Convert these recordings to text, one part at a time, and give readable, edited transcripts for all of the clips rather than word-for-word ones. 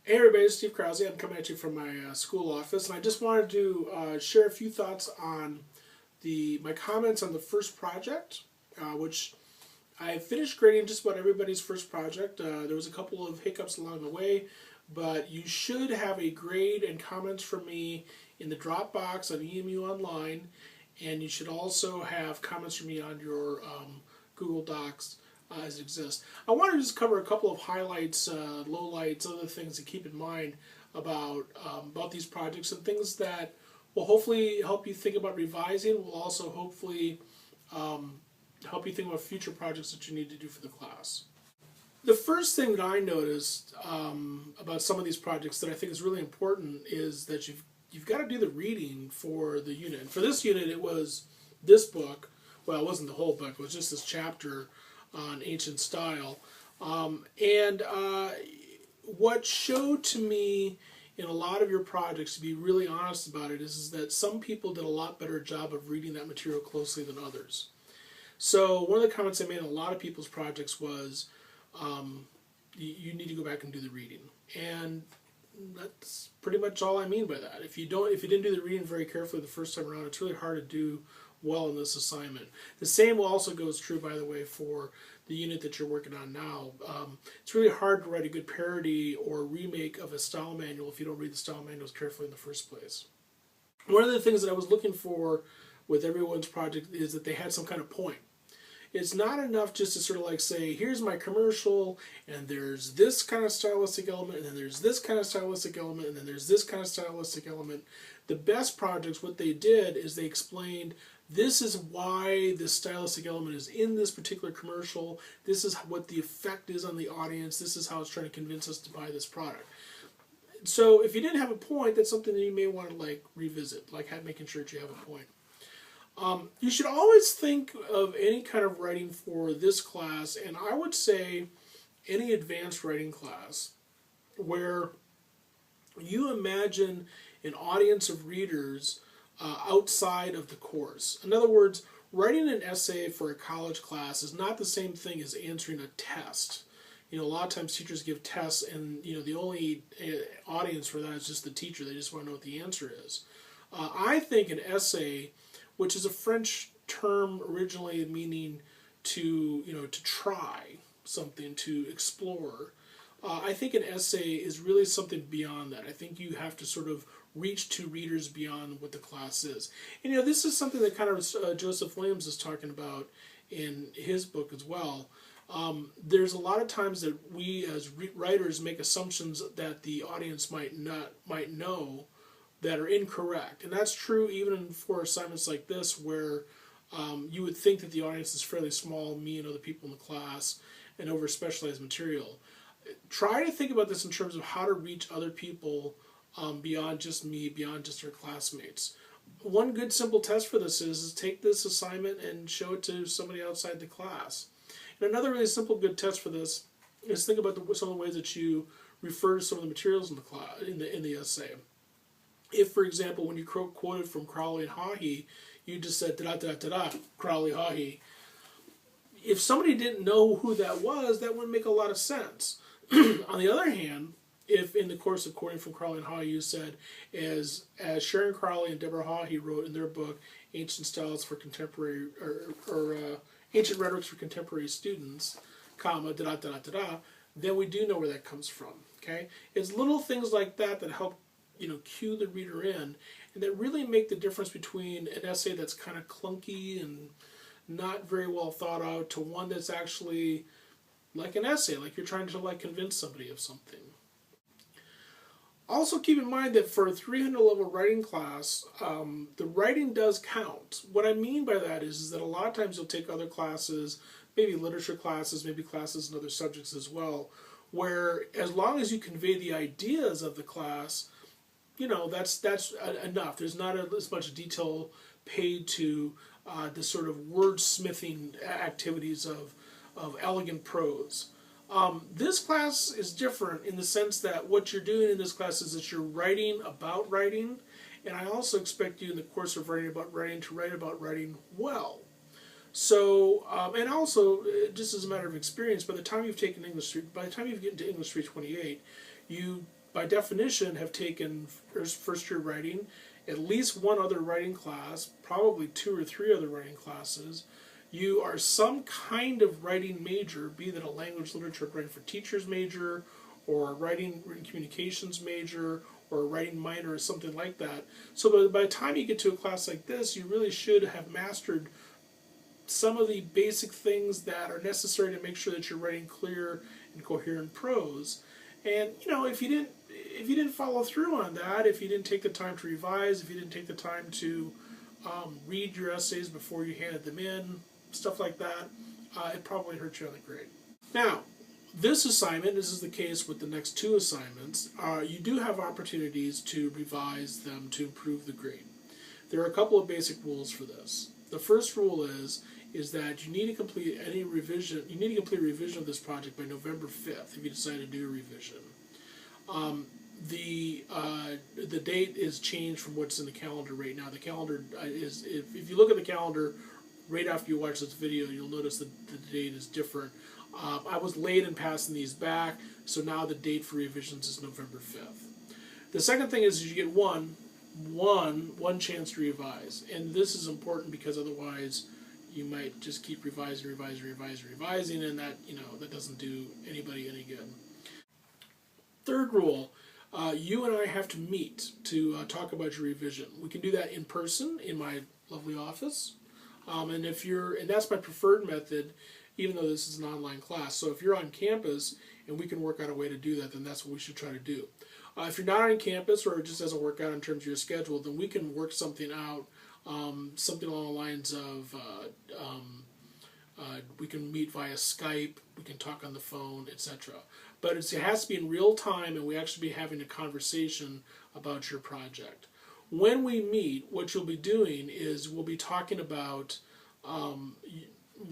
Hey everybody, it's Steve Krause. I'm coming at you from my school office, and I just wanted to share a few thoughts on my comments on the first project, which I finished grading just about everybody's first project. There was a couple of hiccups along the way, but you should have a grade and comments from me in the Dropbox on EMU Online, and you should also have comments from me on your Google Docs as it exists. I want to just cover a couple of highlights, lowlights, other things to keep in mind about these projects and things that will hopefully help you think about revising. Will also hopefully help you think about future projects that you need to do for the class. The first thing that I noticed about some of these projects that I think is really important is that you've got to do the reading for the unit. And for this unit, it was this book. Well, it wasn't the whole book. It was just this chapter on ancient style. What showed to me in a lot of your projects, to be really honest about it, is that some people did a lot better job of reading that material closely than others. So one of the comments I made in a lot of people's projects was, you need to go back and do the reading. And that's pretty much all I mean by that. If you didn't do the reading very carefully the first time around, it's really hard to do well in this assignment. The same also goes true, by the way, for the unit that you're working on now. It's really hard to write a good parody or remake of a style manual if you don't read the style manuals carefully in the first place. One of the things that I was looking for with everyone's project is that they had some kind of point. It's not enough just to sort of like say, here's my commercial, and there's this kind of stylistic element, and then there's this kind of stylistic element, and then there's this kind of stylistic element. The best projects, what they did is they explained, this is why this stylistic element is in this particular commercial, this is what the effect is on the audience, this is how it's trying to convince us to buy this product. So if you didn't have a point, that's something that you may want to like revisit, like making sure that you have a point. You should always think of any kind of writing for this class, and I would say any advanced writing class, where you imagine an audience of readers outside of the course. In other words, writing an essay for a college class is not the same thing as answering a test. You know, a lot of times teachers give tests, and the only audience for that is just the teacher. They just want to know what the answer is. I think an essay, which is a French term originally meaning to try something, to explore. I think an essay is really something beyond that. I think you have to sort of reach to readers beyond what the class is. And this is something that kind of Joseph Williams is talking about in his book as well. There's a lot of times that we as writers make assumptions that the audience might know that are incorrect. And that's true even for assignments like this, where you would think that the audience is fairly small, me and other people in the class, and over specialized material. Try to think about this in terms of how to reach other people beyond just me, beyond just our classmates. One good simple test for this is take this assignment and show it to somebody outside the class. And another really simple good test for this is think about some of the ways that you refer to some of the materials in the class, in the essay. If, for example, when you quoted from Crowley and Haughey, you just said da-da-da-da-da, Crowley, Haughey. If somebody didn't know who that was, that wouldn't make a lot of sense. On the other hand, if in the course of quoting from Crowley and Haughey you said, as Sharon Crowley and Deborah Haughey wrote in their book, Ancient Styles for Contemporary, or Ancient Rhetorics for Contemporary Students, comma, da-da-da-da-da, then we do know where that comes from. Okay? It's little things like that that help cue the reader in, and that really make the difference between an essay that's kind of clunky and not very well thought out to one that's actually like an essay, like you're trying to convince somebody of something. Also keep in mind that for a 300 level writing class, the writing does count. What I mean by that is that a lot of times you'll take other classes, maybe literature classes, maybe classes in other subjects as well, where as long as you convey the ideas of the class, that's enough. There's not as much detail paid to the sort of wordsmithing activities of elegant prose. This class is different in the sense that what you're doing in this class is that you're writing about writing, and I also expect you in the course of writing about writing to write about writing well. So, and also, just as a matter of experience, by the time you've taken English, by the time you get into English 328, by definition, have taken first year writing, at least one other writing class, probably 2 or 3 other writing classes. You are some kind of writing major, be that a language, literature, writing for teachers major, or a writing communications major, or a writing minor, or something like that. So by the time you get to a class like this, you really should have mastered some of the basic things that are necessary to make sure that you're writing clear and coherent prose. And if you didn't follow through on that, if you didn't take the time to revise, if you didn't take the time to read your essays before you handed them in, stuff like that, it probably hurt you on the grade. Now, this assignment, this is the case with the next 2 assignments, you do have opportunities to revise them to improve the grade. There are a couple of basic rules for this. The first rule is that you need to complete any revision. You need to complete a revision of this project by November 5th if you decide to do a revision. The date is changed from what's in the calendar right now. The calendar is, if you look at the calendar right after you watch this video, you'll notice that the date is different. I was late in passing these back, so now the date for revisions is November 5th. The second thing is you get one chance to revise, and this is important because otherwise you might just keep revising, and that doesn't do anybody any good. Third rule, you and I have to meet to talk about your revision. We can do that in person in my lovely office, and that's my preferred method, even though this is an online class. So if you're on campus and we can work out a way to do that, then that's what we should try to do. If you're not on campus or it just doesn't work out in terms of your schedule, then we can work something out, something along the lines of we can meet via Skype, we can talk on the phone, etc. But it has to be in real time, and we actually be having a conversation about your project. When we meet, what you'll be doing is we'll be talking about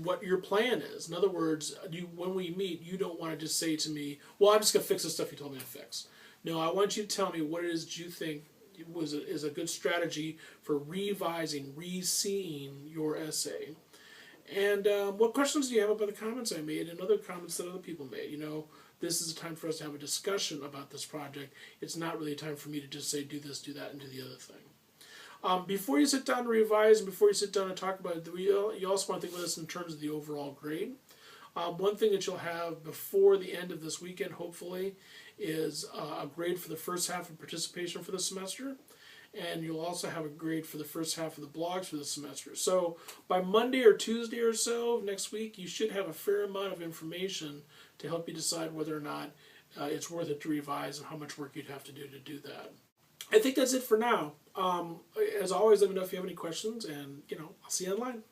what your plan is. In other words, when we meet, you don't want to just say to me, well, I'm just going to fix the stuff you told me to fix. No, I want you to tell me what it is that you think is a good strategy for revising, re-seeing your essay. And what questions do you have about the comments I made and other comments that other people made? This is a time for us to have a discussion about this project. It's not really a time for me to just say, do this, do that, and do the other thing. Before you sit down to revise and before you sit down and talk about it, you also want to think about this in terms of the overall grade. One thing that you'll have before the end of this weekend, hopefully, is a grade for the first half of participation for the semester, and you'll also have a grade for the first half of the blogs for the semester. So by Monday or Tuesday or so next week, you should have a fair amount of information to help you decide whether or not it's worth it to revise and how much work you'd have to do that. I think that's it for now. As always, let me know if you have any questions, and I'll see you online.